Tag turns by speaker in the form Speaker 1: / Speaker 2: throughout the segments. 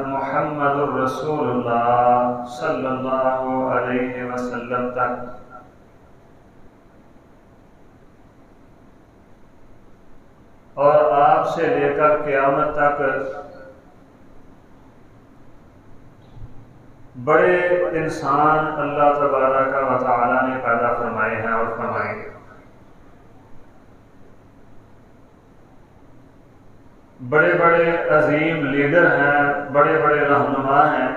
Speaker 1: محمد الرسول اللہ صلی اللہ علیہ وسلم تک اور آپ سے لے کر قیامت تک بڑے انسان اللہ تبارک و تعالی نے پیدا فرمائے ہیں اور فرمائیں گے. بڑے بڑے عظیم لیڈر ہیں، بڑے بڑے رہنما ہیں،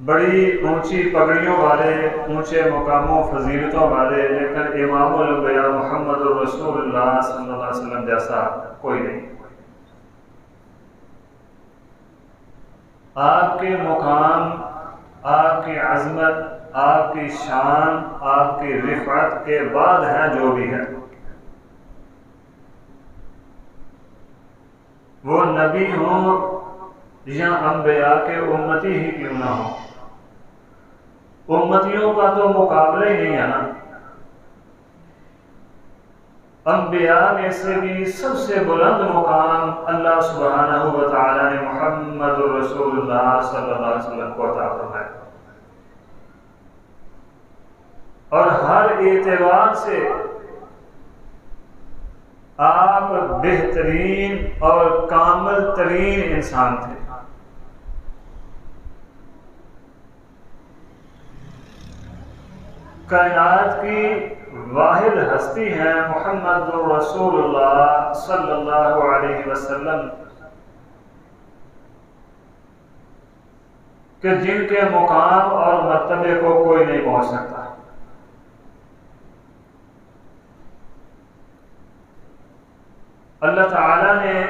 Speaker 1: بڑی اونچی پگڑیوں والے، اونچے مقاموں فضیلتوں والے، لیکن امام الانبیاء محمد الرسول اللہ صلی اللہ علیہ وسلم جیسا کوئی نہیں. آپ کے مقام، آپ کی عظمت، آپ کی شان، آپ کی رفعت کے بعد ہے جو بھی ہے، وہ نبی ہوں یا انبیاء کے امتی ہی کیوں نہ ہوں. امتیوں کا تو مقابلہ ہی نہیں ہے نا. انبیاء میں سے بھی سب سے بلند مقام اللہ سبحانہ و تعالی نے محمد رسول اللہ صلی اللہ علیہ وسلم کو عطا فرمایا، اور ہر اعتبار سے آپ بہترین اور کامل ترین انسان تھے. کائنات کی واحد ہستی ہیں محمد رسول اللہ صلی اللہ علیہ وسلم، کہ جن کے مقام اور مرتبے کو کوئی نہیں پہنچ سکتا. اللہ تعالی نے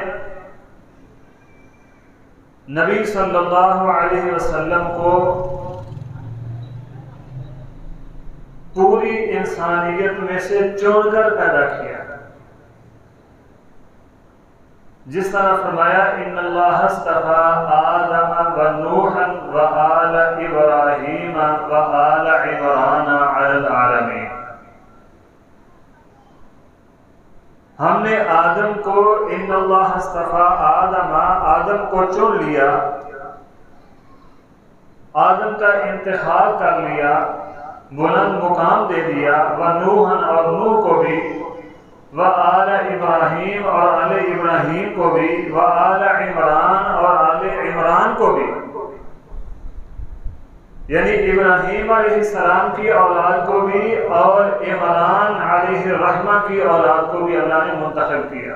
Speaker 1: نبی صلی اللہ علیہ وسلم کو پوری انسانیت میں سے چن کر پیدا کیا، جس طرح فرمایا ان اللہ اصطفى آدم ونوحا وآل ابراہیم وآل عمران علی العالمین. ہم نے آدم کو ان اللہ اصطفى آدم کو چن لیا، آدم کا انتخاب کر لیا، بلند مقام دے دیا، ونوحن اور نوح کو بھی، وآل ابراہیم اور آل ابراہیم کو بھی، وآل عمران اور آل عمران کو بھی، یعنی ابراہیم علیہ السلام کی اولاد کو بھی اور عمران علیہ الرحمہ کی اولاد کو بھی اللہ نے منتخب کیا.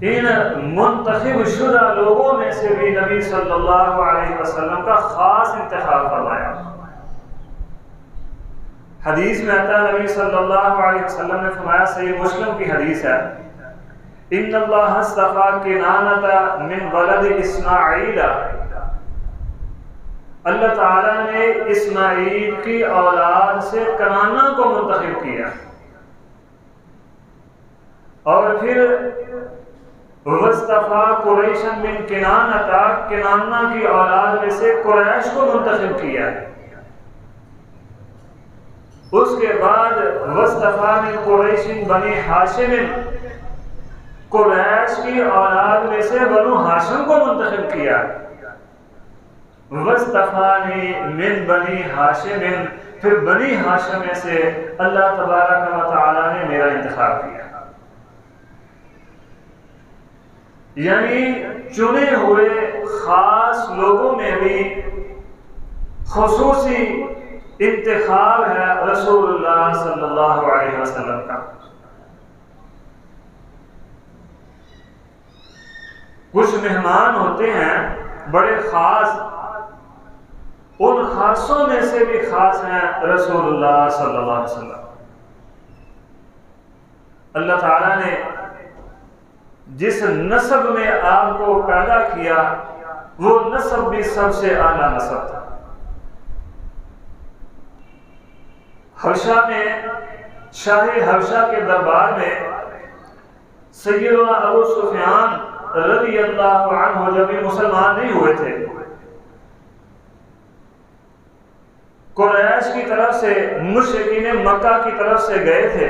Speaker 1: ان منتخب شدہ لوگوں میں سے بھی نبی صلی اللہ علیہ وسلم کا خاص انتخاب فرمایا. حدیث میں آتا ہے، نبی صلی اللہ علیہ وسلم نے فرمایا، صحیح مسلم کی حدیث ہے، ان اللہ اصطفى کنانۃ من ولد اسماعیل. اللہ تعالیٰ نے اسماعیل کی اولاد سے کنانہ کو منتخب کیا، اور پھر وَاصْطَفَى قُرَيْشًا مِنْ كِنَانَةَ، کنانہ کی اولاد میں سے قریش کو منتخب کیا. اس کے بعد وَاصْطَفَى مِنْ قُرَيْشٍ بنی ہاشم، قریش کی اولاد میں سے بنو ہاشم کو منتخب کیا. وَاصْطَفَانِي مِنْ بنی ہاشم، پھر بنی ہاشم میں سے اللہ تبارک و تعالی نے میرا انتخاب کیا. یعنی چنے ہوئے خاص لوگوں میں بھی خصوصی انتخاب ہے رسول اللہ صلی اللہ علیہ وسلم کا. کچھ مہمان ہوتے ہیں بڑے خاص، ان خاصوں میں سے بھی خاص ہیں رسول اللہ صلی اللہ علیہ وسلم. اللہ تعالیٰ نے جس نسب میں آپ کو پیدا کیا وہ نسب بھی سب سے اعلیٰ نسب تھا. حبشہ میں، شاہ حبشہ کے دربار میں سیدنا ابو سفیان رضی اللہ عنہ جب بھی مسلمان نہیں ہوئے تھے، قریش کی طرف سے، مشرکین مکہ کی طرف سے گئے تھے،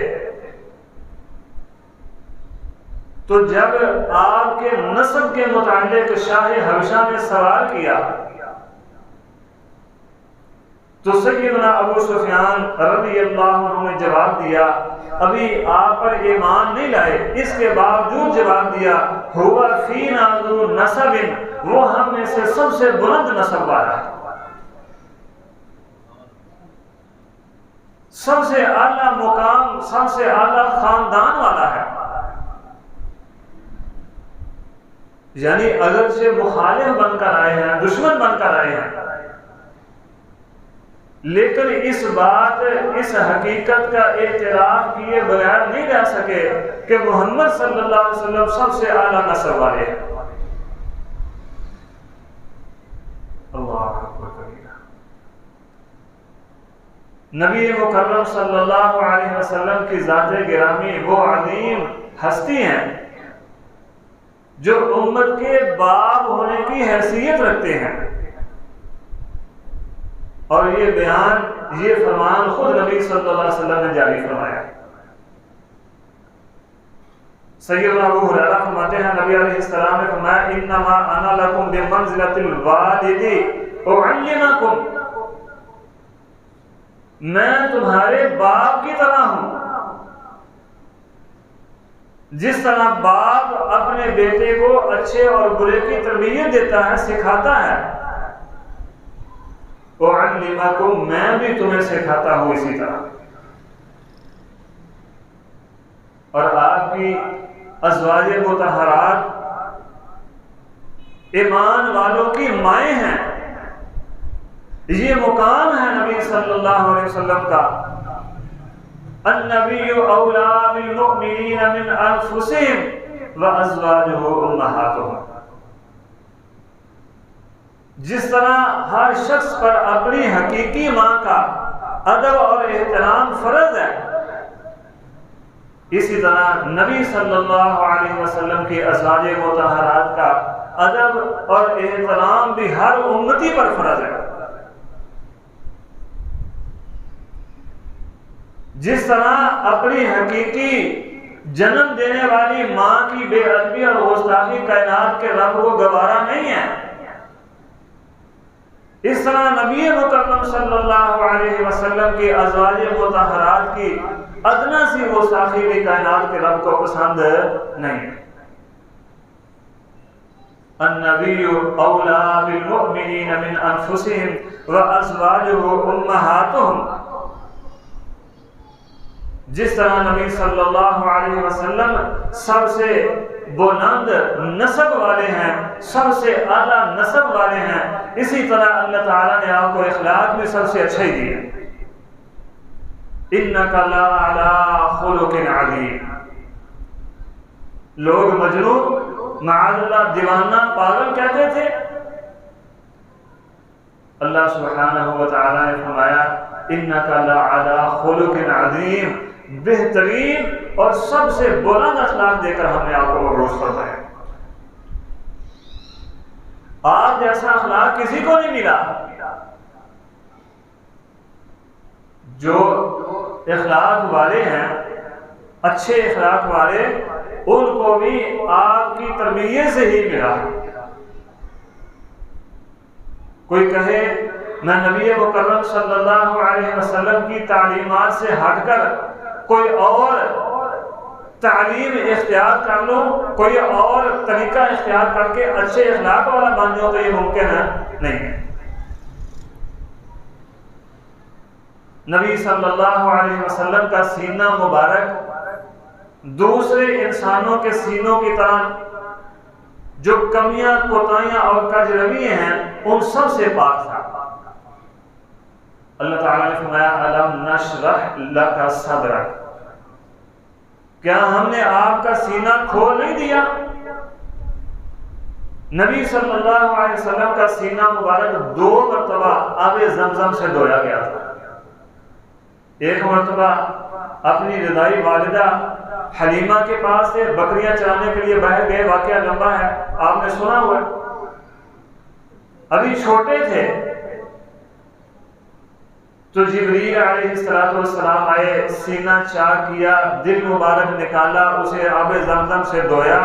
Speaker 1: تو جب آپ کے نسب کے متعلق شاہ حبشہ نے سوال کیا تو سیدنا ابو سفیان رضی اللہ عنہ نے جواب دیا ابھی آپ پر ایمان نہیں لائے، اس کے باوجود جواب دیا ہوا فینا ذو نسب، وہ ہم میں سے سب سے بلند نسب والا ہے، سب سے اعلیٰ مقام، سب سے اعلیٰ خاندان والا ہے۔ یعنی اگرچہ مخالف بن کر آئے ہیں، دشمن بن کر آئے ہیں، لیکن اس بات، اس حقیقت کا اعتراف کیے بغیر نہیں رہ سکے کہ محمد صلی اللہ علیہ وسلم سب سے اعلیٰ نسب والے ہیں۔ اللہ اکبر۔ نبی مکرم صلی اللہ علیہ وسلم کی ذات گرامی وہ عظیم ہستی ہیں جو امت کے باپ ہونے کی حیثیت رکھتے ہیں، اور یہ بیان، یہ فرمان خود نبی صلی اللہ علیہ وسلم نے جاری فرمایا۔ سیدنا ابو ہریرہ فرماتے ہیں نبی علیہ السلام نے فرمایا انما انا لکم بمنزلۃ الوالد اعلمکم، میں تمہارے باپ کی طرح ہوں، جس طرح باپ اپنے بیٹے کو اچھے اور برے کی تربیت دیتا ہے، سکھاتا ہے، اعلمکم، میں بھی تمہیں سکھاتا ہوں اسی طرح۔ اور آپ کی ازواج مطہرات ایمان والوں کی مائیں ہیں، یہ مقام ہے نبی صلی اللہ علیہ وسلم کا، النبی اولی بالمؤمنین من انفسہم وازواجہ امہاتہم۔ جس طرح ہر شخص پر اپنی حقیقی ماں کا ادب اور احترام فرض ہے، اسی طرح نبی صلی اللہ علیہ وسلم کی ازواج مطہرات کا ادب اور احترام بھی ہر امتی پر فرض ہے۔ جس طرح اپنی حقیقی جنم دینے والی ماں کی بے ادبی اور گستاخی کائنات کے رب کو گوارا نہیں ہے، اس طرح نبی مکرم صلی اللہ علیہ وسلم کی ازواج مطہرات کی ادنا سی گستاخی بھی کائنات کے رب کو پسند نہیں۔ النبی اولی بالمؤمنین من انفسہم وازواجہ امہاتہم، جس طرح نبی صلی اللہ علیہ وسلم سب سے بلند نسب والے ہیں، سب سے اعلیٰ نسب والے ہیں، اسی طرح اللہ تعالیٰ نے آپ کو اخلاق بھی سب سے اچھا ہی دیا۔ انک لعلی خلق عظیم، لوگ مجنون، معاذ اللہ دیوانہ، پاگل کہتے تھے، اللہ سبحانہ و تعالیٰ نے فرمایا انک لعلی خلق عظیم، بہترین اور سب سے بلند اخلاق دے کر ہم نے آپ کو مبعوث فرمایا۔ آپ جیسا اخلاق کسی کو نہیں ملا۔ جو اخلاق والے ہیں، اچھے اخلاق والے، ان کو بھی آپ کی تربیت سے ہی ملا۔ کوئی کہے میں نبی مکرم صلی اللہ علیہ وسلم کی تعلیمات سے ہٹ کر کوئی اور تعلیم اختیار کر لوں، کوئی اور طریقہ اختیار کر کے اچھے اخلاق والا بن جاؤ، تو یہ ممکن ہے نہیں ہے۔ نبی صلی اللہ علیہ وسلم کا سینہ مبارک دوسرے انسانوں کے سینوں کی طرح جو کمیاں، کوتاہیاں اور کج رویے ہیں ان سب سے پاک تھا۔ اللہ تعالیٰ نے فرمایا الم نشرح لک صدرک، کیا ہم نے آپ کا سینہ کھول نہیں دیا؟ نبی صلی اللہ علیہ وسلم کا سینہ مبارک 2 مرتبہ آب زمزم سے دھویا گیا تھا۔ ایک مرتبہ اپنی رضائی والدہ حلیمہ کے پاس سے بکریاں چرانے کے لیے باہر گئے، واقعہ لمبا ہے، آپ نے سنا ہوا ہے، ابھی چھوٹے تھے، تو جبریل علیہ السلام آئے، سینہ چاک کیا، دل مبارک نکالا، اسے آب زمزم سے دھویا،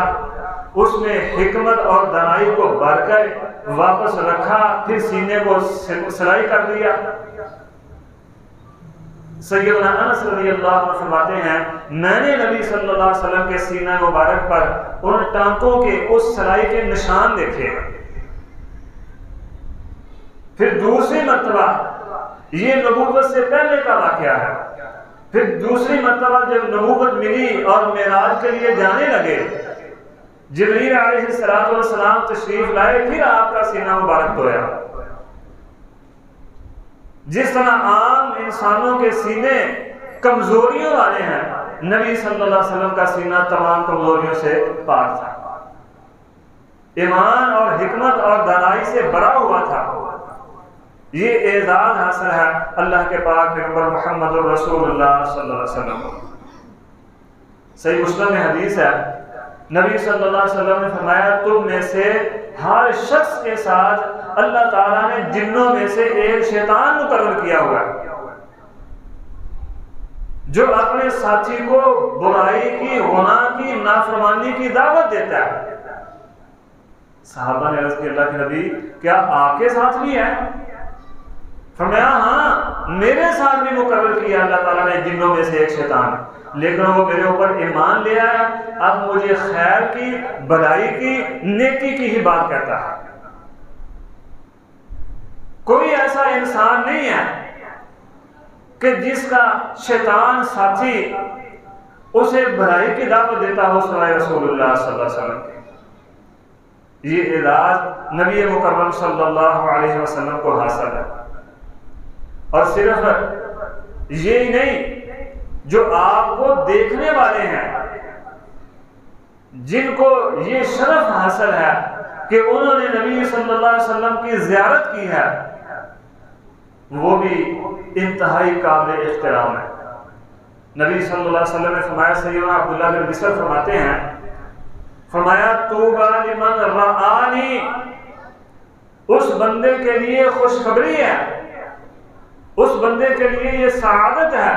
Speaker 1: اس میں حکمت اور دانائی کو بھر کر واپس رکھا، پھر سینے کو سلائی کر دیا۔ سیدنا انس رضی اللہ عنہ فرماتے ہیں میں نے نبی صلی اللہ علیہ وسلم کے سینہ مبارک پر ان ٹانکوں کے اس سلائی کے نشان دیکھے۔ پھر دوسری مرتبہ، یہ نبوت سے پہلے کا واقعہ ہے، پھر دوسری مرتبہ جب نبوت ملی اور معراج کے لیے جانے لگے، جبریل علیہ السلام تشریف لائے، پھر آپ کا سینہ مبارک دھویا۔ جس طرح عام انسانوں کے سینے کمزوریوں والے ہیں، نبی صلی اللہ علیہ وسلم کا سینہ تمام کمزوریوں سے پاک تھا، ایمان اور حکمت اور دانائی سے بھرا ہوا تھا۔ یہ اعزاز حاصل ہے اللہ کے پاک پیغمبر محمد رسول اللہ صلی اللہ علیہ وسلم۔ صحیح مسلم میں حدیث ہے، نبی صلی اللہ علیہ وسلم نے فرمایا تم میں سے ہر شخص کے ساتھ اللہ تعالیٰ نے جنوں میں سے ایک شیطان مقرر کیا ہوا ہے جو اپنے ساتھی کو برائی کی، گناہ کی، نافرمانی کی دعوت دیتا ہے۔ صحابہ نے عرض کی اللہ کے نبی کیا آپ کے ساتھ بھی ہے؟ فرمایا ہاں میرے ساتھ بھی مقرر کیا اللہ تعالیٰ نے جنوں میں سے ایک شیطان، لیکن وہ میرے اوپر ایمان لے آیا، اب مجھے خیر کی، بھلائی کی، نیکی کی ہی بات کہتا ہے۔ کوئی ایسا انسان نہیں ہے کہ جس کا شیطان ساتھی اسے بھلائی کی دعوت دیتا ہو سوائے رسول اللہ صلی اللہ علیہ وسلم کے۔ یہ اعزاز نبی مکرم صلی اللہ علیہ وسلم کو حاصل ہے۔ اور صرف یہی نہیں، جو آپ کو دیکھنے والے ہیں، جن کو یہ شرف حاصل ہے کہ انہوں نے نبی صلی اللہ علیہ وسلم کی زیارت کی ہے، وہ بھی انتہائی قابل احترام ہے۔ نبی صلی اللہ علیہ وسلم نے فرمایا، سیدنا عبداللہ بن بسر فرماتے ہیں، فرمایا طوبی لمن رآنی، اس بندے کے لیے خوشخبری ہے، اس بندے کے لیے یہ سعادت ہے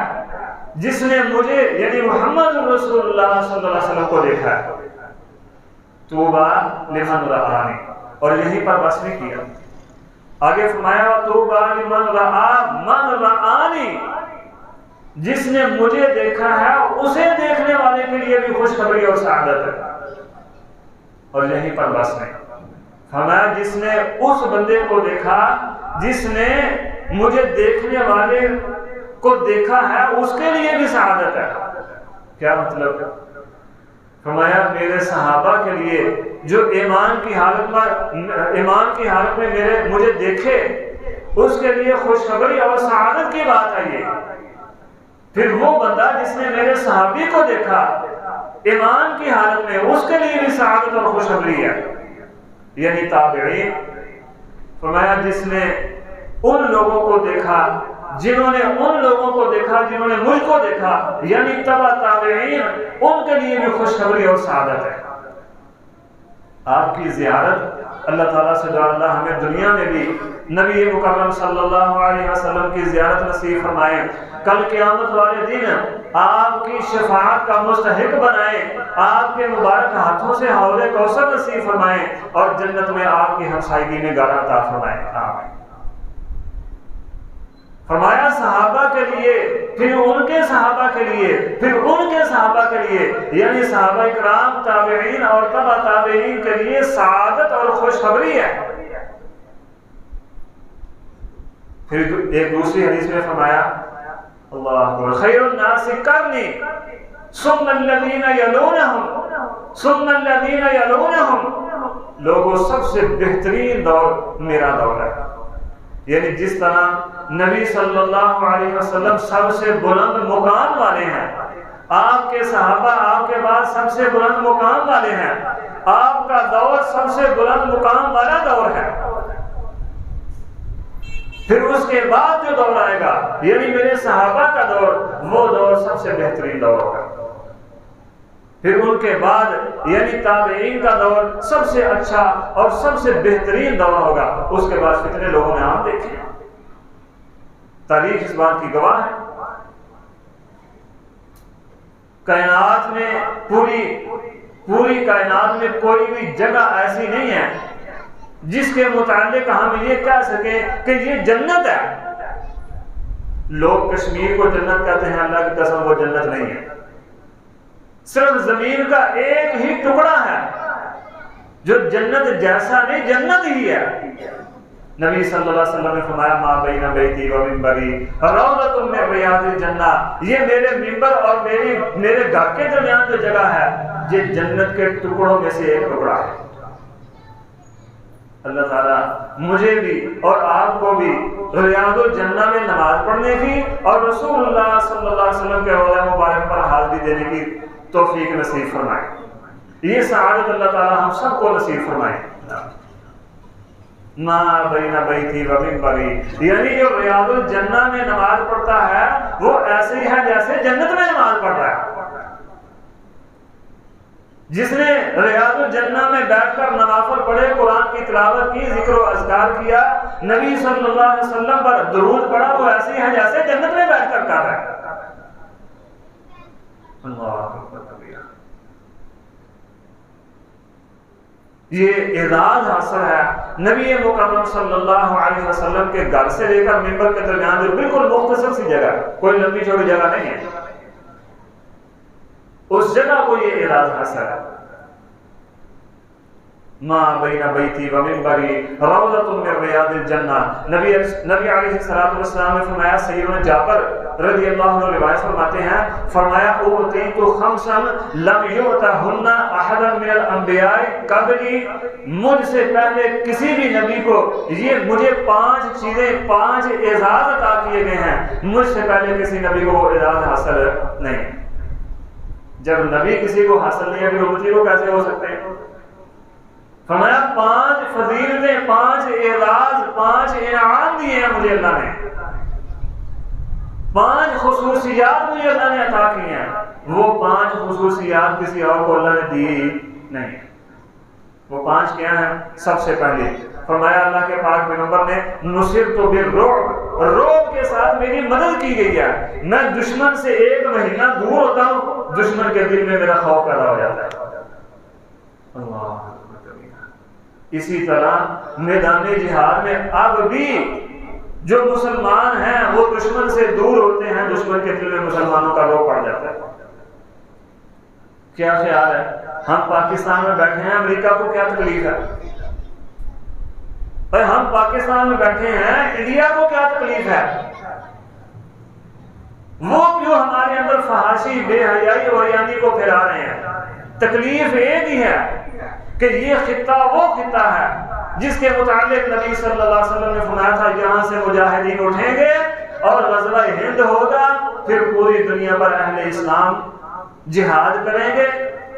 Speaker 1: جس نے مجھے یعنی محمد رسول اللہ صلی اللہ علیہ وسلم کو دیکھا ہے۔ طوبی لمن رآنی، اور یہیں پر بس نہیں کیا، آگے فرمایا طوبی لمن رآ من رآنی، جس نے مجھے دیکھا ہے اسے دیکھنے والے کے لیے بھی خوشخبری اور سعادت ہے۔ اور یہیں پر بس نہیں، فرمایا جس نے اس بندے کو دیکھا جس نے مجھے دیکھنے والے کو دیکھا ہے اس کے لیے بھی سعادت ہے۔ کیا مطلب؟ فرمایا میرے صحابہ کے لیے جو ایمان کی حالت میں مجھے دیکھے، اس کے لیے خوشخبری اور سعادت کی بات ہے یہ۔ پھر وہ بندہ جس نے میرے صحابی کو دیکھا ایمان کی حالت میں، اس کے لیے بھی سعادت اور خوشخبری ہے، یعنی تابعین۔ فرمایا جس نے ان لوگوں کو دیکھا جنہوں نے ان لوگوں کو دیکھا جنہوں نے مجھ کو دیکھا، یعنی تبع تابعین، ان کے لیے بھی خوشخبری اور سعادت ہے۔ آپ کی زیارت اللہ تعالیٰ سے دعا اللہ ہمیں دنیا میں بھی نبی مکرم صلی اللہ علیہ وسلم کی زیارت نصیب فرمائے، کل قیامت والے دن آپ کی شفاعت کا مستحق بنائے، آپ کے مبارک ہاتھوں سے حوض کوثر نصیب فرمائے، اور جنت میں آپ کی ہمسائیگی میں گھر عطا فرمائے۔ آمین۔ فرمایا صحابہ کے لیے، پھر ان کے صحابہ کے لیے، پھر ان کے صحابہ کے لیے، یعنی صحابہ اکرام، تابعین اور تبع تابعین کے لیے سعادت اور خوشخبری ہے۔ پھر ایک دوسری حدیث میں فرمایا اللہ اکبر، خیر الناس قرنی ثم الذین یلونہم ثم الذین یلونہم، لوگوں سب سے بہترین دور میرا دور ہے۔ یعنی جس طرح نبی صلی اللہ علیہ وسلم سب سے بلند مقام والے ہیں، آپ کے صحابہ آپ کے بعد سب سے بلند مقام والے ہیں، آپ کا دور سب سے بلند مقام والا دور ہے۔ پھر اس کے بعد جو دور آئے گا یعنی میرے صحابہ کا دور، وہ دور سب سے بہترین دور ہوگا۔ پھر ان کے بعد یعنی تابعین کا دور سب سے اچھا اور سب سے بہترین دور ہوگا۔ اس کے بعد کتنے لوگوں نے آپ دیکھے، تاریخ اس بات کی گواہ ہے۔ کائنات میں پوری کائنات میں کوئی بھی جگہ ایسی نہیں ہے جس کے متعلق ہم یہ کہہ سکیں کہ یہ جنت ہے۔ لوگ کشمیر کو جنت کہتے ہیں، اللہ کی قسم وہ جنت نہیں ہے، صرف زمین کا ایک ہی ٹکڑا ہے جو جنت جیسا نہیں، جنت ہی ہے۔ نبی صلی اللہ علیہ وسلم نے فرمایا ما بین بیتی و منبری روضۃ من ریاض الجنہ، یہ میرے منبر اور میرے گھر کے درمیان جو جگہ ہے یہ جنت کے ٹکڑوں میں سے ایک ٹکڑا ہے۔ اللہ تعالیٰ مجھے بھی اور آپ کو بھی ریاض الجنہ میں نماز پڑھنے کی اور رسول اللہ صلی اللہ علیہ وسلم کے روضہ مبارک پر حاضری دینے کی توفیق نصیب فرمائے۔ یہ سعادت اللہ تعالیٰ ہم سب کو نصیب فرمائے۔ ما بین بیتی و منبری، یعنی جو ریاض الجنہ میں نماز پڑھتا ہے وہ ایسے ہی ہے جیسے جنت میں نماز پڑھ رہا ہے۔ جس نے ریاض الجنہ میں بیٹھ کر نوافل پڑھے، قرآن کی تلاوت کی، ذکر و اذکار کیا، نبی صلی اللہ علیہ وسلم پر درود پڑھا، وہ ایسے ہی ہے جیسے جنت میں بیٹھ کر کر رہا ہے۔ اللہ اکبر کبیرہ۔ یہ اعزاز حاصل ہے نبی مکرم صلی اللہ علیہ وسلم کے گھر سے لے کر منبر کے درمیان جو بالکل مختصر سی جگہ، کوئی لمبی چوڑی جگہ نہیں ہے، اس جگہ کو یہ اعزاز حاصل ہے۔ ما بین بیتی و منبری روضۃ من ریاض الجنہ، نبی علیہ الصلوۃ والسلام نے فرمایا، سیدنا جابر رضی اللہ عنہ روایت فرماتے ہیں، فرمایا اوتیت خمسا لم یؤتہن احد من الانبیاء قبلی، مجھ سے پہلے کسی بھی نبی کو مجھے 5 چیزیں 5 اعزاز عطا کیے گئے ہیں، مجھ سے پہلے کسی نبی کو وہ اعزاز حاصل نہیں۔ جب نبی کسی کو حاصل نہیں ہے پھر امتی کو کیسے ہو سکتے ہیں؟ فرمایا 5 فضیلتیں، 5 اعزاز، 5 انعام دیے ہیں مجھے اللہ نے، 5 خصوصیات مجھے اللہ نے عطا کی ہیں۔ وہ 5 خصوصیات کسی اور کو اللہ نے دی نہیں۔ وہ 5 کیا ہیں؟ سب سے پہلے فرمایا اللہ کے پاک پیغمبر نے، نصرت بالرعب، رعب کے ساتھ میری مدد کی گئی ہے، میں دشمن سے 1 مہینہ دور ہوتا ہوں، دشمن کے دل میں میرا خوف پیدا ہو جاتا ہے۔ اللہ، اسی طرح میدان جہاد میں اب بھی جو مسلمان ہیں وہ دشمن سے دور ہوتے ہیں، دشمن کے دل میں مسلمانوں کا روح پڑ جاتا ہے۔ کیا خیال ہے؟ ہم پاکستان میں بیٹھے ہیں، امریکہ کو کیا تکلیف ہے؟ اور ہم پاکستان میں بیٹھے ہیں، انڈیا کو کیا تکلیف ہے؟ وہ کیوں ہمارے اندر فحاشی، بے حیائی اور یعنی کو پھیلا رہے ہیں؟ تکلیف ایک ہی ہے کہ یہ خطہ وہ خطہ ہے جس کے متعلق نبی صلی اللہ علیہ وسلم نے فرمایا تھا، یہاں سے مجاہدین اٹھیں گے اور غزوہ ہند ہوگا، پھر پوری دنیا پر اہل اسلام جہاد کریں گے۔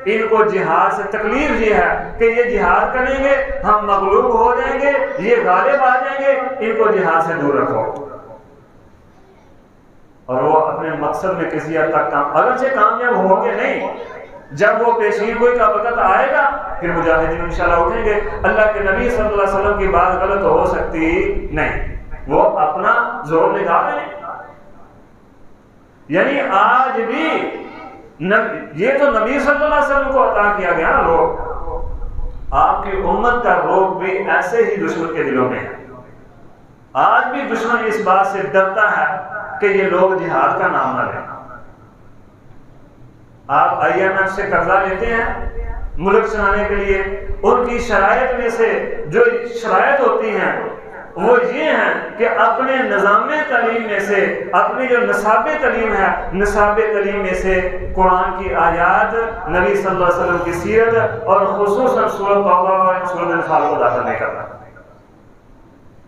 Speaker 1: ان کو جہاد سے تکلیف یہ ہے کہ یہ جہاد کریں گے، ہم مغلوب ہو جائیں گے، یہ غالب آ جائیں گے، ان کو جہاد سے دور رکھو۔ اور وہ اپنے مقصد میں کسی حد تک اگرچہ کامیاب ہوں گے نہیں، جب وہ پیشین گوئی کا وقت آئے گا پھر مجاہدین انشاءاللہ اٹھیں گے۔ اللہ کے نبی صلی اللہ علیہ وسلم کی بات غلط ہو سکتی نہیں، وہ اپنا زور نکال رہے ہیں۔ یعنی آج بھی یہ تو نبی صلی اللہ علیہ وسلم کو عطا کیا گیا نا روب، آپ کی امت کا روب بھی ایسے ہی دشمن کے دلوں میں ہے۔ آج بھی دشمن اس بات سے ڈرتا ہے کہ یہ لوگ جہاد کا نام نہ لیں۔ آپ IMF سے قرضہ لیتے ہیں ملک چلانے کے لیے، ان کی شرائط میں سے جو شرائط ہوتی ہیں وہ یہ ہیں کہ اپنے نظام تعلیم میں سے، اپنی جو نصاب تعلیم ہے، نصاب تعلیم میں سے قرآن کی آیات، نبی صلی اللہ علیہ وسلم کی سیرت اور خصوصاً سورۃ توبہ اور سورۃ انفال کو داخل نہیں کرنا۔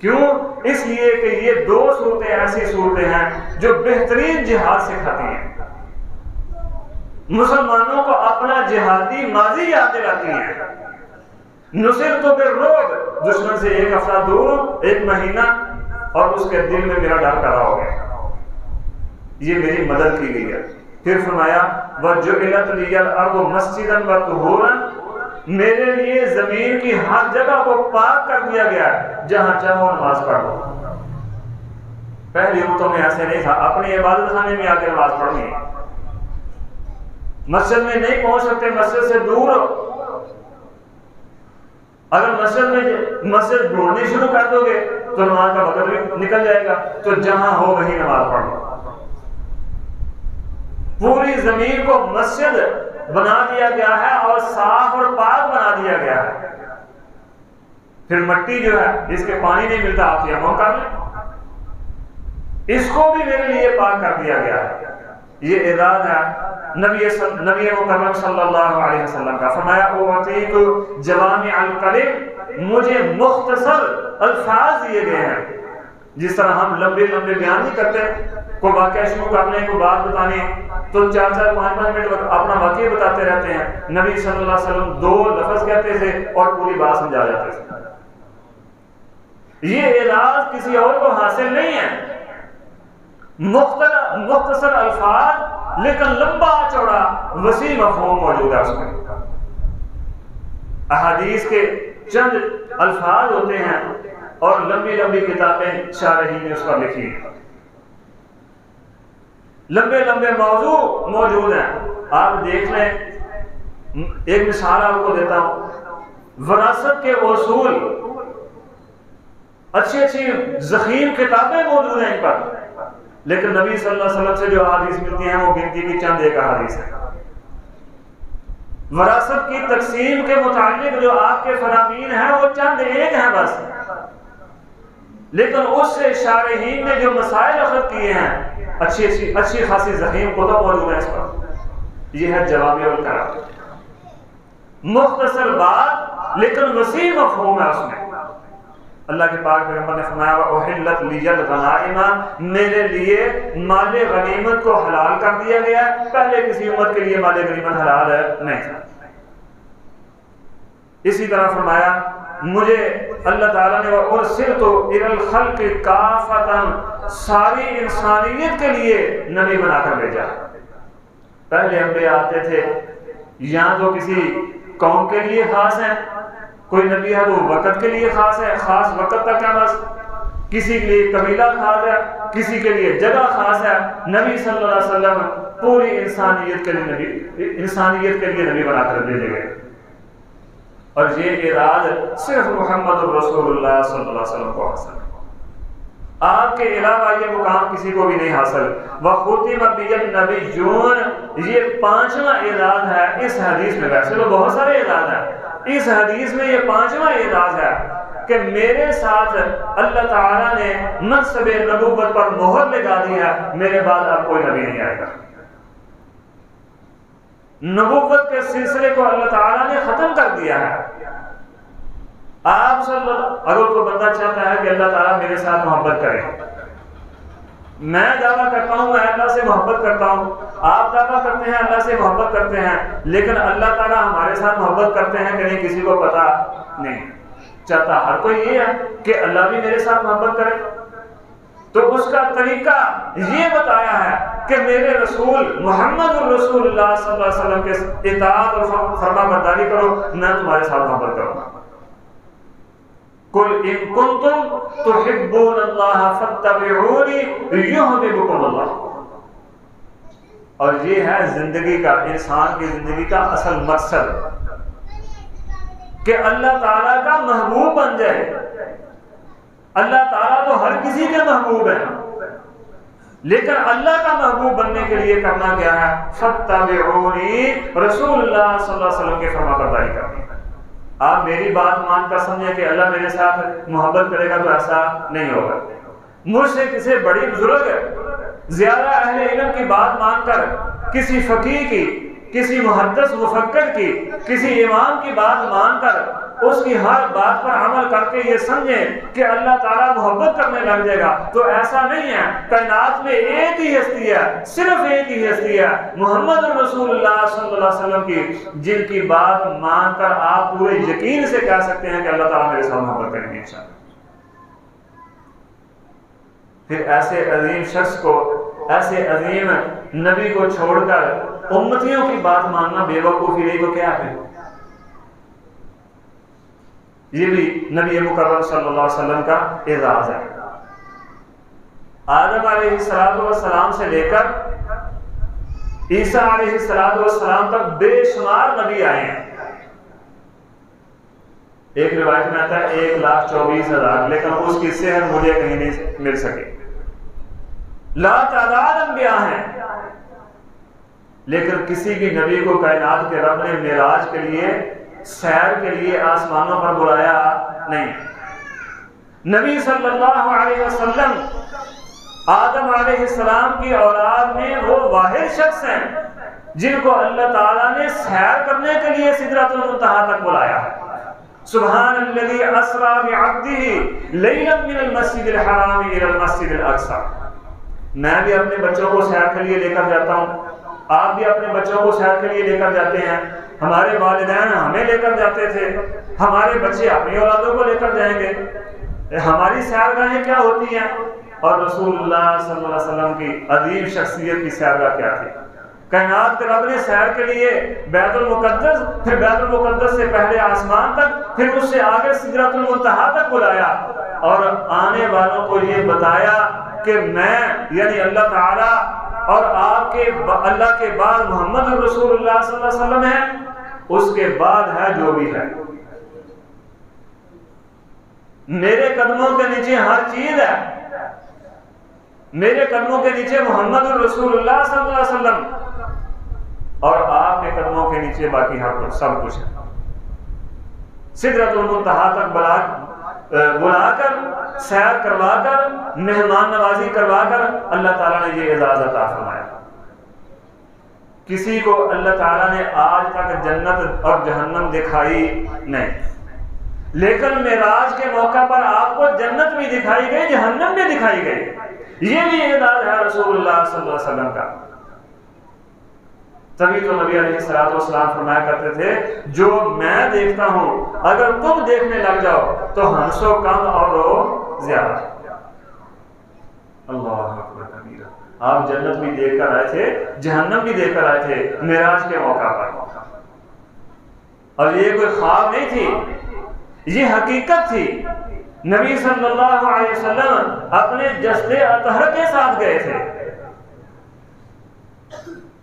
Speaker 1: کیوں؟ اس لیے کہ یہ 2 صورتیں ایسی صورتیں ہیں جو بہترین جہاد سکھاتی ہیں، مسلمانوں کو اپنا جہادی ماضی یاد دلاتی ہیں۔ نصرت بالرعب، دشمن سے 1 ہفتہ دور، 1 مہینہ، اور اس کے دل میں میرا ڈر پیدا ہو گیا، یہ میری مدد کی گئی ہے۔ پھر فرمایا وَجُعِلَتْ لِيَ الْأَرْضُ مَسْجِدًا وَطُهُورًا، میرے لیے زمین کی ہر جگہ کو پاک کر دیا گیا ہے، جہاں چاہو نماز پڑھ لو۔ پہلی امتوں میں ایسے نہیں تھا، اپنی عبادت خانے میں آ کے نماز پڑھنی ہے، مسجد میں نہیں پہنچ سکتے، مسجد سے دور ہو، اگر مسجد ڈھونڈنی شروع کر دو گے تو نماز کا وقت بھی نکل جائے گا، تو جہاں ہو وہیں نماز پڑھ لو۔ پوری زمین کو مسجد بنا دیا گیا ہے اور صاف اور پاک بنا دیا گیا ہے، پھر مٹی جو ہے جس کے پانی نہیں ملتا آپ یمم کر لیں، اس کو بھی میرے لیے پاک کر دیا گیا ہے۔ یہ اعزاز ہے نبی مکرم صلی اللہ علیہ وسلم کا۔ فرمایا اعطیت جوامع الکلم، مجھے مختصر الفاظ دیے گئے ہیں۔ جس طرح ہم لمبے لمبے بیان نہیں کرتے، کوئی واقعہ شروع کرنے کو بات بتانے تو 4-5 منٹ اپنا واقعہ بتاتے رہتے ہیں، نبی صلی اللہ علیہ وسلم 2 لفظ کہتے تھے اور پوری بات سمجھا جاتے تھے۔ یہ اعزاز کسی اور کو حاصل نہیں ہے، مختصر الفاظ لیکن لمبا چوڑا وسیع مفہوم موجود ہے اس میں۔ احادیث کے چند الفاظ ہوتے ہیں اور لمبی لمبی کتابیں شارحین نے اس پر لکھی ہیں، لمبے لمبے موضوع موجود ہیں۔ آپ دیکھ لیں، ایک مثال آپ کو دیتا ہوں، وراثت کے اصول، اچھی اچھی ضخیم کتابیں موجود ہیں ان پر، لیکن نبی صلی اللہ علیہ وسلم سے جو احادیث ملتی ہیں وہ گنتی کی چند ایک احادیث ہے۔ وراثت کی تقسیم کے متعلق جو آپ کے فرامین ہیں وہ چند ایک ہیں بس، لیکن اس سے شارحین نے جو مسائل اخذ کیے ہیں، اچھی خاصی ضخیم کتب موجود ہیں اس پر۔ یہ ہے جوامع الکلم، مختصر بات لیکن وسیع مفہوم ہے اس میں۔ اللہ کے پاک پیغمبر نے فرمایا وَأُحِلَّتْ لِيَ الْغَنَائِمَ، میرے لیے مال غنیمت کو حلال کر دیا گیا، پہلے کسی امت کے لیے مال غنیمت حلال نہیں تھا۔ اسی طرح فرمایا مجھے اللہ تعالیٰ نے وَأُرْسِلْتُ إِلَى الْخَلْقِ كَافَةً، ساری انسانیت کے لیے نبی بنا کر بھیجا۔ پہلے انبیاء آتے تھے یا تو کسی قوم کے لیے خاص ہیں، کوئی نبی ہے تو وقت کے لیے خاص ہے، خاص وقت تک ہے بس، کسی کے لیے قبیلہ خاص ہے، کسی کے لیے جگہ خاص ہے۔ نبی صلی اللہ علیہ وسلم پوری انسانیت کے لیے نبی بنا کر بھیجے گئے، اور یہ اعزاز صرف محمد رسول اللہ صلی اللہ علیہ وسلم کو حاصل ہے، آپ کے علاوہ یہ مقام کسی کو بھی نہیں حاصل۔ وَخُتِمَ بِهِ النَّبِيُّونَ، یہ 5واں اعزاز ہے اس حدیث میں، ویسے تو بہت سارے اعزاز ہیں، اس حدیث میں یہ 5واں اعزاز ہے کہ میرے ساتھ اللہ تعالیٰ نے منصب نبوت پر مہر لگا دی ہے، میرے بعد اب کوئی نبی نہیں آئے گا۔ نبوت کے سلسلے کو اللہ تعالیٰ نے ختم کر دیا ہے۔ آپ اگر کوئی بندہ چاہتا ہے کہ اللہ تعالیٰ میرے ساتھ محبت کرے، میں دعویٰ کرتا ہوں میں اللہ سے محبت کرتا ہوں، آپ دعویٰ کرتے ہیں اللہ سے محبت کرتے ہیں، لیکن اللہ تعالیٰ ہمارے ساتھ محبت کرتے ہیں کہ نہیں کسی کو پتا نہیں چاہتا۔ ہر کوئی یہ ہے کہ اللہ بھی میرے ساتھ محبت کرے، تو اس کا طریقہ یہ بتایا ہے کہ میرے رسول محمد الرسول اللہ صلی اللہ علیہ وسلم کے اطاعت اور فرما برداری کرو، میں تمہارے ساتھ محبت کروں گا۔ قُلْ إِن كُنتُمْ تُحِبُّونَ اللَّهَ فَاتَّبِعُونِي يُحْبِبْكُمُ اللَّهُ، اور یہ ہے زندگی کا، انسان کی زندگی کا اصل مقصد کہ اللہ تعالیٰ کا محبوب بن جائے۔ اللہ تعالیٰ تو ہر کسی کے محبوب ہے، لیکن اللہ کا محبوب بننے کے لیے کرنا کیا ہے؟ فَاتَّبِعُونِي، رسول اللہ صلی اللہ علیہ وسلم کے فرما برداری کرنی۔ آپ میری بات مان کر سمجھیں کہ اللہ میرے ساتھ محبت کرے گا تو ایسا نہیں ہوگا۔ مجھ سے کسی بڑی بزرگ زیادہ اہل علم کی بات مان کر، کسی فقیہ کی، کسی محدث مفکر کی، کسی امام کی بات مان کر اس کی ہر بات پر عمل کر کے یہ سمجھیں کہ اللہ تعالیٰ محبت کرنے لگ جائے گا، تو ایسا نہیں ہے۔ کائنات میں ایک ہی ہستی ہے، صرف ایک ہی ہستی ہے، محمد رسول اللہ صلی اللہ علیہ وسلم کی، جن کی بات مان کر آپ پورے یقین سے کہہ سکتے ہیں کہ اللہ تعالیٰ میرے ساتھ محبت کریں گے انشاءاللہ۔ پھر ایسے عظیم شخص کو، ایسے عظیم نبی کو چھوڑ کر امتیوں کی بات ماننا بے وقوفی نہیں تو کیا ہے؟ یہ بھی نبی مکرم صلی اللہ علیہ وسلم کا اعزاز ہے۔ آدم علیہ السلام سے لے کر عیسیٰ علیہ السلام تک بے شمار نبی آئے ہیں. ایک روایت میں آتا ہے 1,24,000، لیکن اس کی صحت مجھے کہیں نہیں مل سکی. لا تعداد انبیاء ہیں، لیکن کسی بھی نبی کو کائنات کے رب نے معراج کے لیے، سیر کے لیے آسمانوں پر بلایا نہیں. نبی صلی اللہ علیہ وسلم آدم علیہ السلام کی اولاد میں وہ واحد شخص ہیں جن کو اللہ تعالیٰ نے سیر کرنے کے لیے سدرۃ المنتہا تک بلایا. سبحان الذی اسریٰ بعبدہ لیلا من المسجد الحرام الی المسجد الاقصی. میں بھی اپنے بچوں کو سیر کے لیے لے کر جاتا ہوں، آپ بھی اپنے بچوں کو سیر کے لیے لے کر جاتے ہیں. ہمارے والدین ہمیں لے کر جاتے تھے، ہمارے بچے اپنی اولادوں کو لے کر جائیں گے. ہماری سیرگاہیں کیا ہوتی ہیں، اور رسول اللہ صلی اللہ علیہ وسلم کی عظیم شخصیت کی سیرگاہ کیا تھی. کائنات کے رب نے سیر کے لیے بیت المقدس، پھر بیت المقدس سے پہلے آسمان تک، پھر اس سے آگے سدرۃ المنتہا تک بلایا، اور آنے والوں کو یہ بتایا کہ میں یعنی اللہ تعالیٰ اور آپ کے اللہ کے بعد محمد رسول اللہ صلی اللہ علیہ وسلم ہے، اس کے بعد ہے جو بھی ہے. میرے قدموں کے نیچے ہر چیز ہے، میرے قدموں کے نیچے محمد رسول اللہ صلی اللہ علیہ وسلم، اور آپ کے قدموں کے نیچے باقی ہر کچھ، سب کچھ ہے. سدرۃ المنتہا تک بلا کر، سیر کروا کر، مہمان نوازی کروا کر اللہ تعالیٰ نے یہ اعزاز عطا فرمایا. کسی کو اللہ تعالیٰ نے آج تک جنت اور جہنم دکھائی نہیں، لیکن معراج کے موقع پر آپ کو جنت بھی دکھائی گئی، جہنم بھی دکھائی گئی. یہ بھی اعزاز ہے رسول اللہ صلی اللہ علیہ وسلم کا. تبھی تو نبی علیہ السلام فرمایا کرتے تھے جو میں دیکھتا ہوں اگر تم دیکھنے لگ جاؤ تو ہنسو کم اور رو زیادہ. اللہ اکبر کبیرہ. آپ جنت بھی دیکھ کر آئے تھے، جہنم بھی دیکھ کر آئے تھے معراج کے موقع پر، اور یہ کوئی خواب نہیں تھی، یہ حقیقت تھی. نبی صلی اللہ علیہ وسلم اپنے جسد اطہر کے ساتھ گئے تھے،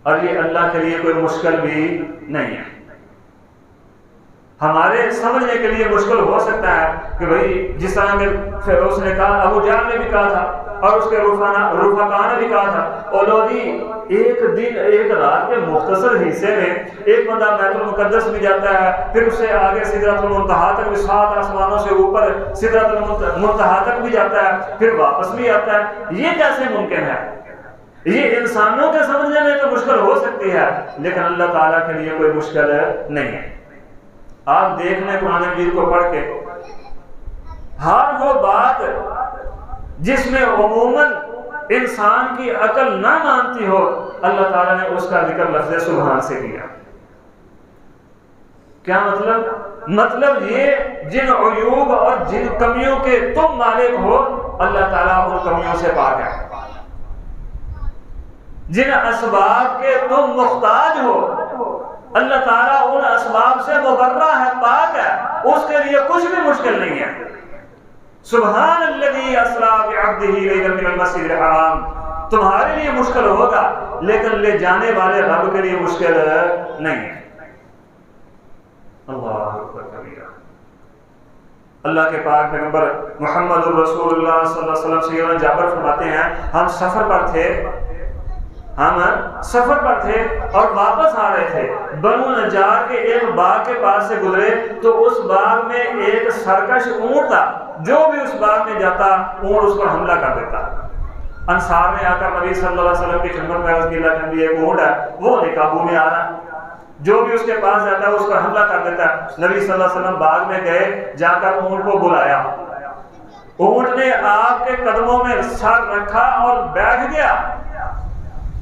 Speaker 1: اور یہ اللہ کے لیے کوئی مشکل بھی نہیں ہے. ہمارے سمجھنے کے لیے مشکل ہو سکتا ہے کہ بھئی جس طرح کہ فیروز نے کہا، ابو جہل نے بھی کہا تھا، اور اس کے رفقا نے بھی کہا تھا، اولودی ایک دن ایک رات کے مختصر حصے میں ایک بندہ بیت المقدس بھی جاتا ہے، پھر اس سے آگے سدرۃ المنتہا تک بھی، 7 آسمانوں سے اوپر سدرۃ المنتہا تک بھی جاتا ہے، پھر واپس بھی آتا ہے. یہ کیسے ممکن ہے؟ یہ انسانوں کے سمجھنے میں تو مشکل ہو سکتی ہے، لیکن اللہ تعالیٰ کے لیے کوئی مشکل نہیں ہے. آپ دیکھ لیں قرآن مجید کو پڑھ کے، ہر وہ بات جس میں عموماً انسان کی عقل نہ مانتی ہو، اللہ تعالیٰ نے اس کا ذکر لفظ سبحان سے کیا. کیا مطلب یہ جن عیوب اور جن کمیوں کے تم مالک ہو، اللہ تعالیٰ ان کمیوں سے پاک ہے. جن اسباب کے تم محتاج ہو، اللہ تعالیٰ ان اسباب سے مبرہ ہے، پاک ہے، اس کے لیے کچھ بھی مشکل نہیں ہے. سبحان الذی اسریٰ بعبدہ لیلا من المسجد الحرام. تمہارے لیے مشکل ہوگا، لیکن لے جانے والے رب کے لیے مشکل نہیں ہے. اللہ اکبر کبیرہ. اللہ کے پاک پیغمبر محمد رسول اللہ صلی اللہ علیہ وسلم سیدنا جابر فرماتے ہیں، ہم سفر پر تھے اور واپس آ رہے تھے. بنو نجار کے ایک باغ کے پاس سے گزرے تو اس باغ میں ایک سرکش اونٹ تھا. جو بھی اس باغ میں جاتا اونٹ اس پر حملہ کر دیتا. انصار نے آ کر نبی صلی اللہ علیہ وسلم کی خدمت میں عرض کی، اللہ کے نبی ایک اونٹ ہے، وہ نہیں قابو میں آ رہا، جو بھی اس کے پاس جاتا ہے اس پر حملہ کر دیتا ہے. نبی صلی اللہ علیہ وسلم باغ میں گئے، جا کر اونٹ کو بلایا. اونٹ نے آپ کے قدموں میں سر رکھا اور بیٹھ گیا.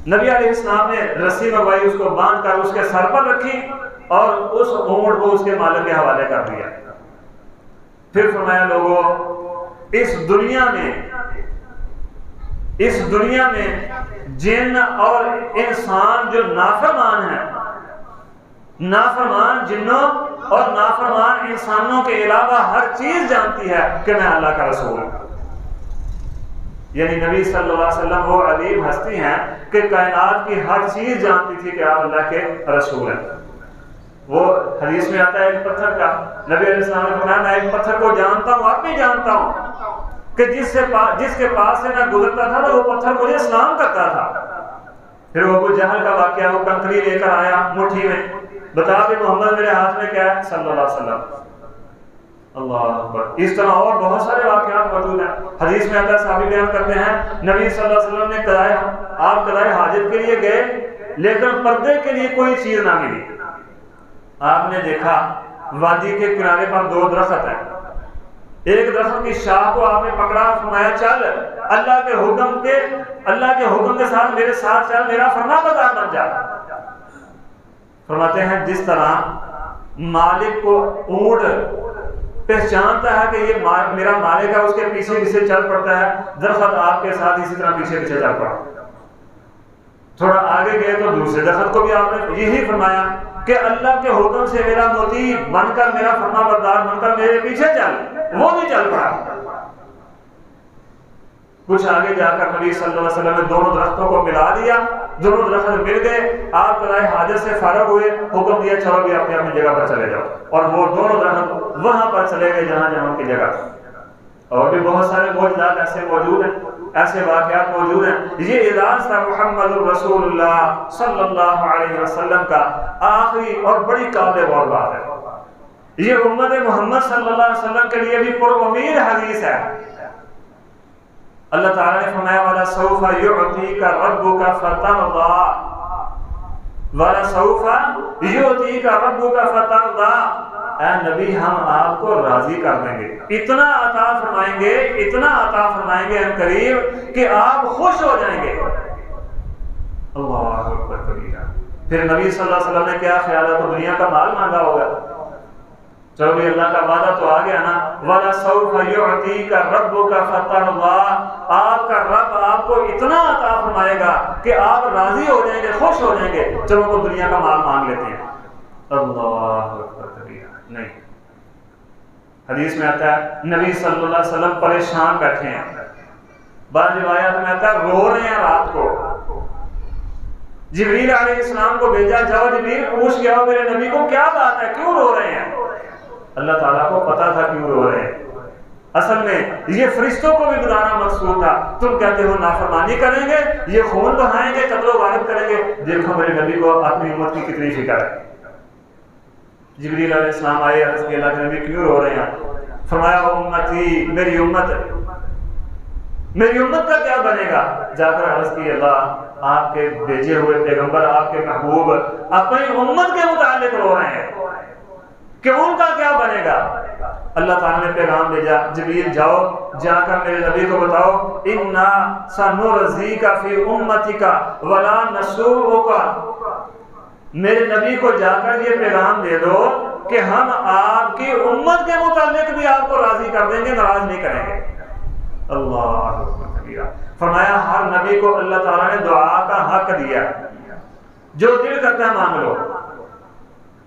Speaker 1: نبی علیہ السلام نے رسی منگوائی، اس کو باندھ کر اس کے سر پر رکھی اور اس اونٹ کو اس کے مالک کے حوالے کر دیا. پھر فرمایا، لوگوں اس دنیا میں جن اور انسان جو نافرمان ہیں، نافرمان جنوں اور نافرمان انسانوں کے علاوہ ہر چیز جانتی ہے کہ میں اللہ کا رسول ہوں. یعنی نبی صلی اللہ علیہ وسلم وہ عظیم ہستی ہیں کہ کائنات کی ہر چیز جانتی تھی کہ آپ اللہ کے رسول ہیں۔ وہ حدیث میں آتا ہے ایک پتھر کا، نبی علیہ السلام نے فرمایا میں ایک پتھر کو جانتا ہوں، اب بھی جانتا ہوں کہ جس کے پاس سے میں گزرتا تھا تو وہ پتھر مجھے سلام کرتا تھا۔ پھر وہ ابو جہل کا واقعہ، وہ کنکری لے کر آیا مٹھی میں، بتا بھی محمد میرے ہاتھ میں کیا ہے صلی اللہ علیہ وسلم۔ اللہ اکبر۔ اس طرح اور بہت سارے واقعات موجود ہیں۔ حدیث میں آتا ہے، صحابی بیان کرتے ہیں نبی صلی اللہ علیہ وسلم نے آپ قضائے حاجت کے لیے گئے لیکن پردے کے لیے کوئی چیز نہ ملی۔ آپ نے دیکھا وادی کے کنارے پر دو درخت ہیں، ایک درخت کی شاخ کو آپ نے پکڑا، فرمایا چل اللہ کے حکم کے ساتھ میرے ساتھ چل، میرا فرما بردار بن جا۔ فرماتے ہیں جس طرح مالک کو اونٹ پہچانتا ہے کہ یہ میرا مالک ہے، اس کے پیچھے پیچھے چل پڑتا ہے، درخت آپ کے ساتھ اسی طرح پیچھے پیچھے چل پڑا۔ تھوڑا آگے گئے تو دوسرے درخت کو بھی آپ نے یہی فرمایا کہ اللہ کے حکم سے میرا مطیع بن کر، میرا فرما بردار بن کر میرے پیچھے چل، وہ بھی چل پڑا۔ کچھ آگے جا کر نبی صلی اللہ علیہ وسلم نے دونوں درختوں کو ملا دیا، دونوں درخت مل گئے، آپ قضائے حاجت سے فارغ ہوئے، حکم دیا چلو بھی اپنی اپنی جگہ پر چلے جاؤ، اور وہ دونوں درخت وہاں پر چلے گئے جہاں جہاں ان کی جگہ۔ اور بھی بہت سارے معجزات ایسے موجود ہیں، ایسے واقعات موجود ہیں۔ یہ اعزاز تھا محمد الرسول اللہ صلی اللہ علیہ وسلم کا آخری اور بڑی قابل غور بات ہے۔ یہ امت محمد صلی اللہ علیہ وسلم کے لیے بھی پر امید حدیث ہے۔ اللہ تعالیٰ نے فرمایا وَلَسَوْفَ يُعْطِيكَ رَبُّكَ فَتَرْضَىٰ، وَلَسَوْفَ يُعْطِيكَ رَبُّكَ فَتَرْضَىٰ، اے نبی ہم آپ کو راضی کر دیں گے، اتنا عطا فرمائیں گے، اتنا عطا فرمائیں گے ان قریب کہ آپ خوش ہو جائیں گے۔ اللہ اکبر کبیرہ۔ پھر نبی صلی اللہ علیہ وسلم نے کیا خیال ہے، تو دنیا کا مال مانگا ہوگا، چلو بھی اللہ کا وعدہ تو آ گیا نا، وَلَسَوْفَ يُعْطِيكَ رَبُّكَ فَتَرْضَىٰ، آپ کا رب آپ کو اتنا عطا فرمائے گا کہ آپ راضی ہو جائیں گے، خوش ہو جائیں گے، چلو وہ دنیا کا مال مانگ لیتے ہیں۔ اللہ اکبر کبیرہ۔ نہیں، حدیث میں آتا ہے نبی صلی اللہ علیہ وسلم پریشان بیٹھے ہیں، بعض روایات میں آتا ہے رو رہے ہیں رات کو۔ جبریل علیہ السلام کو بھیجا، جاؤ جبریل پوچھ کے آؤ میرے نبی کو کیا بات ہے، کیوں رو رہے ہیں۔ اللہ تعالیٰ کو پتا تھا کیوں رو رہے ہیں، اصل میں یہ فرشتوں کو بھی بتانا مقصود تھا۔ تم کہتے ہو نافرمانی کریں گے، یہ خون بہائیں گے، قتل و غارت کریں گے، دیکھو میرے نبی کو اپنی امت کی کتنی فکر ہے۔ جبریل علیہ السلام آئے، عرض کیا اللہ کے نبی کیوں رو رہے ہیں؟ فرمایا امتی، میری امت کا کیا بنے گا؟ جا کر عرض کی اللہ آپ کے بھیجے ہوئے پیغمبر، آپ کے محبوب اپنی امت کے متعلق رو رہے ہیں کہ ان کا کیا بنے گا۔ اللہ تعالیٰ نے پیغام بھیجا، جبریل جاؤ، جا کر میرے نبی کو بتاؤ اِنَّا سَنُرْضِيكَ فِي أُمَّتِكَ وَلَا نَسُوءُكَ، میرے نبی کو جا کر یہ پیغام دے دو کہ ہم آپ کی امت کے متعلق بھی آپ کو راضی کر دیں گے، ناراض نہیں کریں گے۔ اللہ فرمایا ہر نبی کو اللہ تعالیٰ نے دعا کا حق دیا، جو دل کرتا ہے مانگ لو۔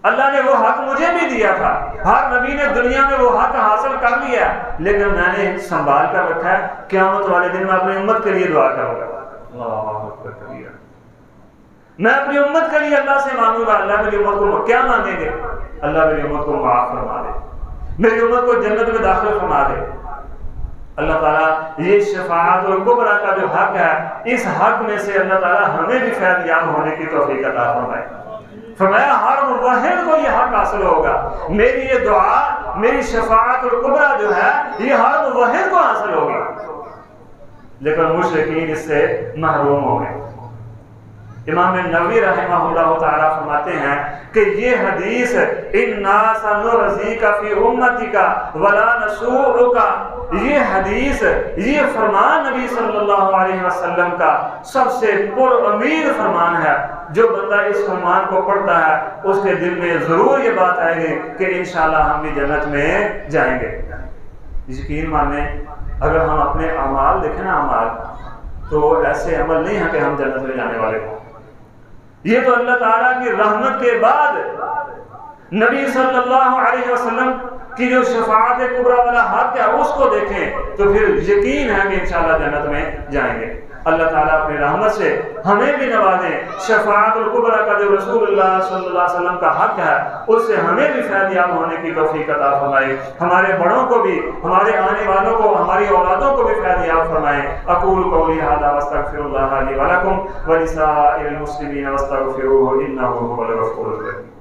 Speaker 1: اللہ نے وہ حق مجھے بھی دیا تھا، ہر نبی نے دنیا میں وہ حق حاصل کر لیا، لیکن میں نے سنبھال کر رکھا ہے، قیامت والے دن میں اپنی امت کے لیے دعا کروں گا۔ اللہ اکبر کبیرہ۔ میں اپنی امت کے لیے اللہ سے مانگوں گا، اللہ میری امت کو کیا مانگیں گے؟ اللہ میری امت کو معاف فرما دے، میری امت کو جنت میں داخل فرما دے۔ اللہ تعالیٰ یہ شفاعت الکبریٰ کا جو حق ہے، اس حق میں سے اللہ تعالیٰ ہمیں بھی فیض یاب ہونے کی توفیق عطا فرمائے۔ فرمایا ہر موحد کو یہ حق حاصل ہوگا، میری یہ دعا، میری شفاعت الکبریٰ جو ہے یہ ہر موحد کو حاصل ہوگی، لیکن مشرکین اس سے محروم ہو گئے۔ امام نووی رحمہ اللہ تعالیٰ فرماتے ہیں کہ یہ حدیث اِنَّا سَنُرْضِيكَ فِي أُمَّتِكَ وَلَا نَسُوءُكَ، یہ حدیث، یہ فرمان نبی صلی اللہ علیہ وسلم کا سب سے پر امید فرمان ہے۔ جو بندہ اس فرمان کو پڑھتا ہے اس کے دل میں ضرور یہ بات آئے گی کہ انشاءاللہ ہم بھی جنت میں جائیں گے۔ یقین مانیں، اگر ہم اپنے اعمال دیکھیں نا، اعمال تو ایسے عمل نہیں ہے کہ ہم جنت میں جانے والے ہوں۔ یہ تو اللہ تعالیٰ کی رحمت کے بعد نبی صلی اللہ علیہ وسلم کی جو شفاعت کبریٰ والا حق ہے اس کو دیکھیں تو پھر یقین ہے کہ انشاءاللہ جنت میں جائیں گے۔ اللہ تعالیٰ اپنی رحمت سے ہمیں بھی نوازے، شفاعت الکبریٰ کا جو رسول اللہ صلی اللہ علیہ وسلم کا حق ہے اس سے ہمیں بھی فیض یاب ہونے کی توفیق عطا فرمائے، ہمارے بڑوں کو بھی، ہمارے آنے والوں کو، ہماری اولادوں کو بھی فیض یاب فرمائے۔ اقول قولی ھذا واستغفر اللہ لی ولکم ولسائر المسلمین واستغفروہ انہ ھو الغفور الرحیم۔